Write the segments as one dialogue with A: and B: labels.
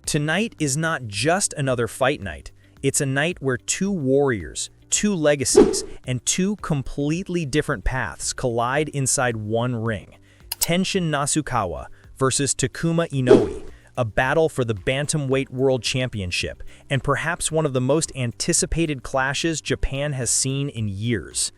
A: Tonight is not just another fight night. It's a night where two warriors, two legacies, and two completely different paths collide inside one ring. Tenshin Nasukawa versus Takuma Inoue, a battle for the Bantamweight World Championship, and perhaps one of the most anticipated clashes Japan has seen in years.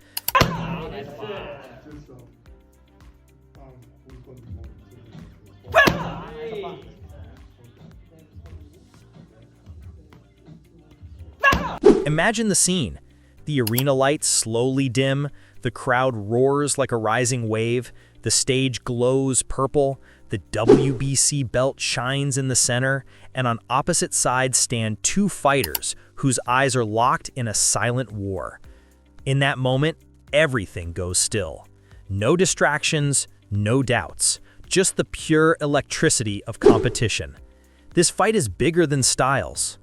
A: Imagine the scene. The arena lights slowly dim, the crowd roars like a rising wave, the stage glows purple, the WBC belt shines in the center, and on opposite sides stand two fighters whose eyes are locked in a silent war. In that moment, everything goes still. No distractions, no doubts, just the pure electricity of competition. This fight is bigger than styles,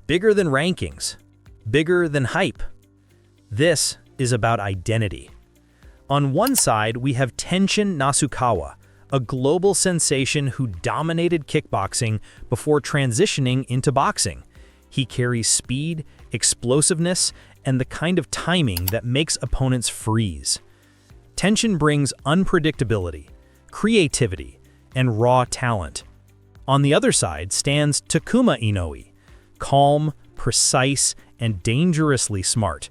A: bigger than rankings, bigger than hype. This is about identity. On one side, we have Tenshin Nasukawa, a global sensation who dominated kickboxing before transitioning into boxing. He carries speed, explosiveness, and the kind of timing that makes opponents freeze. Tenshin brings unpredictability, creativity, and raw talent. On the other side stands Takuma Inoue, calm, precise, and dangerously smart.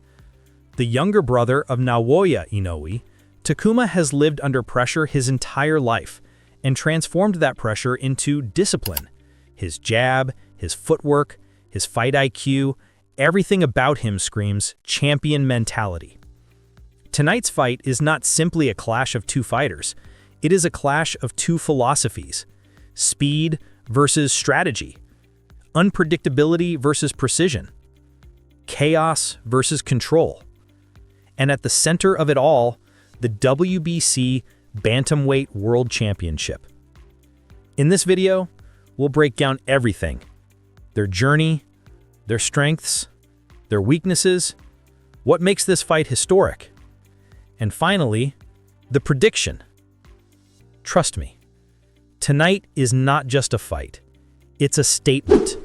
A: The younger brother of Naoya Inoue, Takuma has lived under pressure his entire life and transformed that pressure into discipline. His jab, his footwork, his fight IQ, everything about him screams champion mentality. Tonight's fight is not simply a clash of two fighters. It is a clash of two philosophies: speed versus strategy, unpredictability versus precision, chaos versus control. And at the center of it all, the WBC Bantamweight World Championship. In this video, we'll break down everything: their journey, their strengths, their weaknesses, what makes this fight historic, and finally, the prediction. Trust me, tonight is not just a fight, it's a statement.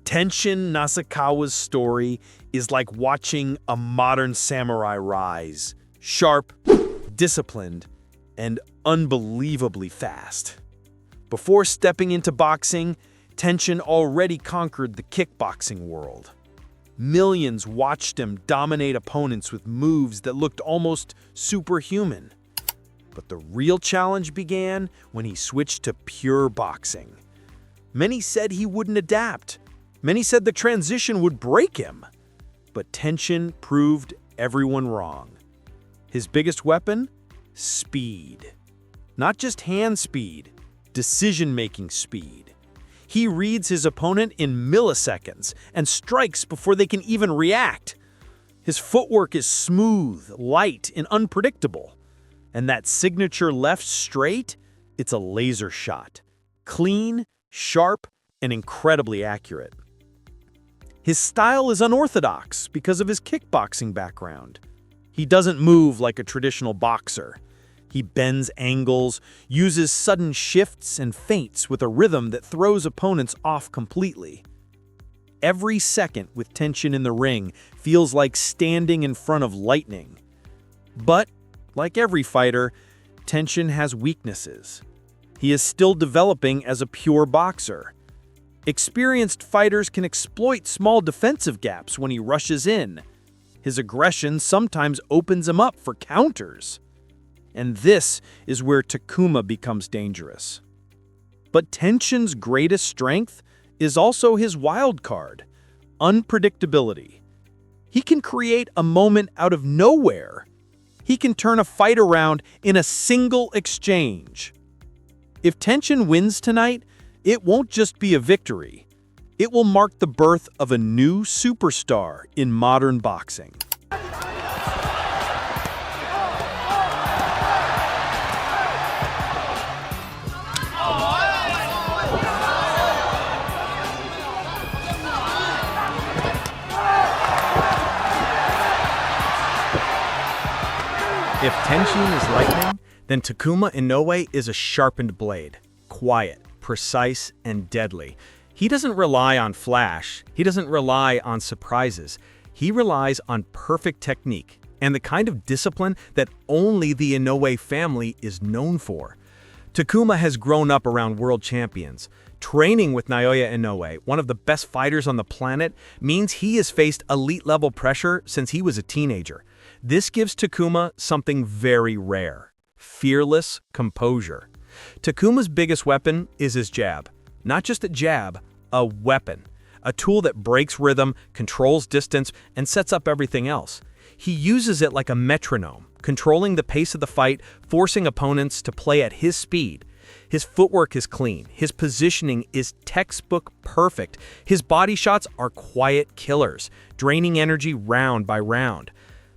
B: Tenshin Nasukawa's story is like watching a modern samurai rise. Sharp, disciplined, and unbelievably fast. Before stepping into boxing, Tenshin already conquered the kickboxing world. Millions watched him dominate opponents with moves that looked almost superhuman. But the real challenge began when he switched to pure boxing. Many said he wouldn't adapt. Many said the transition would break him. But Tenshin proved everyone wrong. His biggest weapon? Speed. Not just hand speed, decision-making speed. He reads his opponent in milliseconds and strikes before they can even react. His footwork is smooth, light, and unpredictable. And that signature left straight? It's a laser shot. Clean, sharp, and incredibly accurate. His style is unorthodox because of his kickboxing background. He doesn't move like a traditional boxer. He bends angles, uses sudden shifts and feints with a rhythm that throws opponents off completely. Every second with Tenshin in the ring feels like standing in front of lightning. But, like every fighter, Tenshin has weaknesses. He is still developing as a pure boxer. Experienced fighters can exploit small defensive gaps when he rushes in. His aggression sometimes opens him up for counters. And this is where Takuma becomes dangerous. But Tenshin's greatest strength is also his wild card: unpredictability. He can create a moment out of nowhere. He can turn a fight around in a single exchange. If Tenshin wins tonight, it won't just be a victory. It will mark the birth of a new superstar in modern boxing.
C: Tenshin is lightning, then Takuma Inoue is a sharpened blade. Quiet, precise, and deadly. He doesn't rely on flash. He doesn't rely on surprises. He relies on perfect technique and the kind of discipline that only the Inoue family is known for. Takuma has grown up around world champions. Training with Naoya Inoue, one of the best fighters on the planet, means he has faced elite-level pressure since he was a teenager. This gives Takuma something very rare: fearless composure. Takuma's biggest weapon is his jab. Not just a jab, a weapon. A tool that breaks rhythm, controls distance, and sets up everything else. He uses it like a metronome, controlling the pace of the fight, forcing opponents to play at his speed. His footwork is clean. His positioning is textbook perfect. His body shots are quiet killers, draining energy round by round.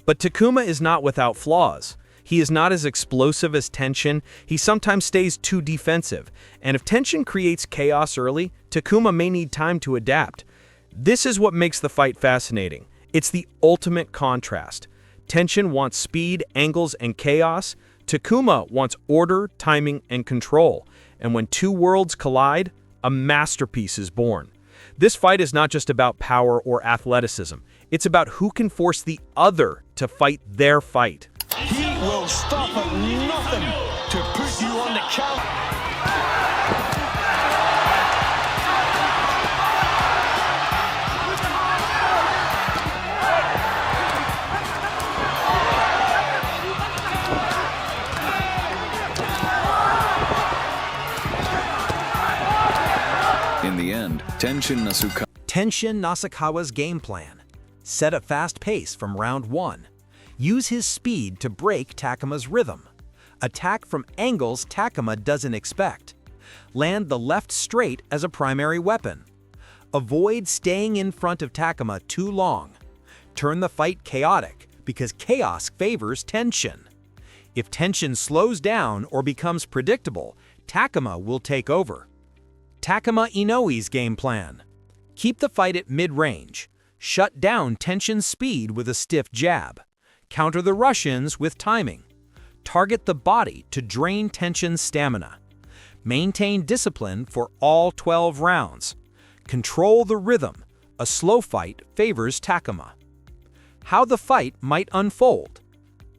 C: But Takuma is not without flaws. He is not as explosive as Tenshin. He sometimes stays too defensive. And if Tenshin creates chaos early, Takuma may need time to adapt. This is what makes the fight fascinating. It's the ultimate contrast. Tenshin wants speed, angles, and chaos. Takuma wants order, timing, and control. And when two worlds collide, a masterpiece is born. This fight is not just about power or athleticism. It's about who can force the other to fight their fight.
D: He will stop at nothing to put you on the count.
E: In the end,
A: Tenshin Nasukawa's game plan. Set a fast pace from round 1. Use his speed to break Takuma's rhythm. Attack from angles Takuma doesn't expect. Land the left straight as a primary weapon. Avoid staying in front of Takuma too long. Turn the fight chaotic, because chaos favors Tenshin. If Tenshin slows down or becomes predictable, Takuma will take over. Takuma Inoue's game plan. Keep the fight at mid-range. Shut down Tenshin's speed with a stiff jab. Counter the rush-ins with timing. Target the body to drain Tenshin's stamina. Maintain discipline for all 12 rounds. Control the rhythm. A slow fight favors Takuma. How the fight might unfold.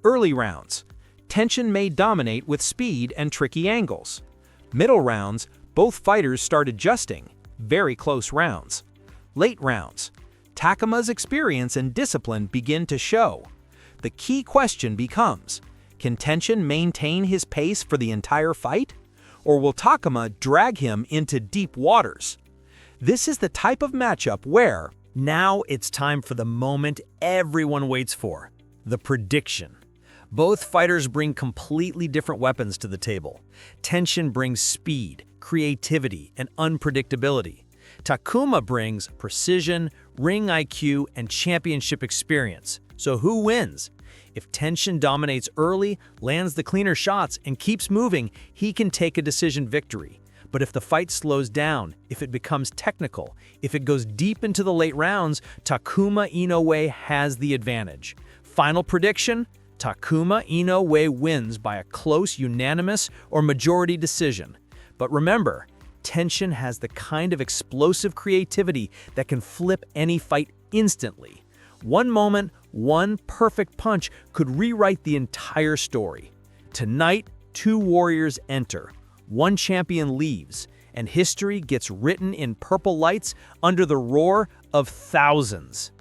A: Early rounds. Tenshin may dominate with speed and tricky angles. Middle rounds, both fighters start adjusting. Very close rounds. Late rounds. Takuma's experience and discipline begin to show. The key question becomes, can Tenshin maintain his pace for the entire fight? Or will Takuma drag him into deep waters? This is the type of matchup where,
F: now it's time for the moment everyone waits for, the prediction. Both fighters bring completely different weapons to the table. Tenshin brings speed, creativity, and unpredictability. Takuma brings precision, ring IQ, and championship experience. So who wins? If Tenshin dominates early, lands the cleaner shots, and keeps moving, he can take a decision victory. But if the fight slows down, if it becomes technical, if it goes deep into the late rounds, Takuma Inoue has the advantage. Final prediction? Takuma Inoue wins by a close unanimous or majority decision. But remember, Tenshin has the kind of explosive creativity that can flip any fight instantly. One moment, one perfect punch could rewrite the entire story. Tonight, two warriors enter, one champion leaves, and history gets written in purple lights under the roar of thousands.